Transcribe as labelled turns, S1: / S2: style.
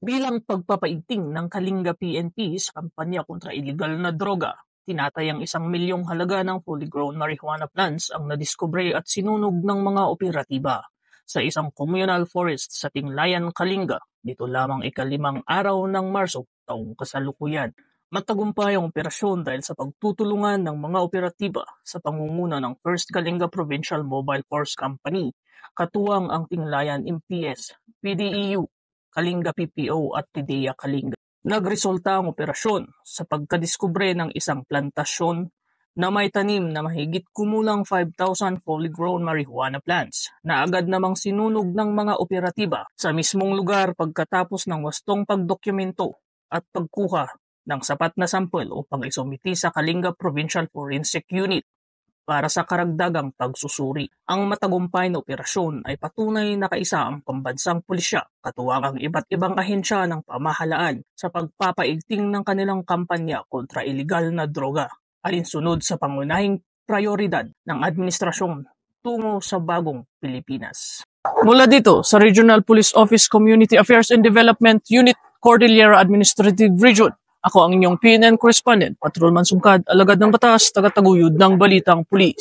S1: Bilang pagpapaigting ng Kalinga PNP sa kampanya kontra iligal na droga, tinatayang 1 milyong halaga ng fully grown marijuana plants ang nadiskubre at sinunog ng mga operatiba sa isang communal forest sa Tinglayan, Kalinga, dito lamang ika-5 araw ng Marso taong kasalukuyan. Matagumpay ang operasyon dahil sa pagtutulungan ng mga operatiba sa pangunguna ng First Kalinga Provincial Mobile Force Company, katuwang ang Tinglayan MPS, PDEU, Kalinga PPO at Tidea Kalinga. Nagresulta ang operasyon sa pagkadiskubre ng isang plantasyon na may tanim na mahigit kumulang 5,000 fully grown marijuana plants na agad namang sinunog ng mga operatiba sa mismong lugar pagkatapos ng wastong pagdokumento at pagkuha ng sapat na sampel upang isumiti sa Kalinga Provincial Forensic Unit para sa karagdagang pagsusuri. Ang matagumpay na operasyon ay patunay na kaisa ang pambansang pulisya, katuwang ang iba't ibang ahensya ng pamahalaan sa pagpapaigting ng kanilang kampanya kontra iligal na droga, alinsunod sa pangunahing prioridad ng administrasyon tungo sa bagong Pilipinas. Mula dito sa Regional Police Office Community Affairs and Development Unit, Cordillera Administrative Region, ako ang inyong PNN correspondent, Patrolman Sungkad, alagad ng batas, tagataguyod ng balitang pulis.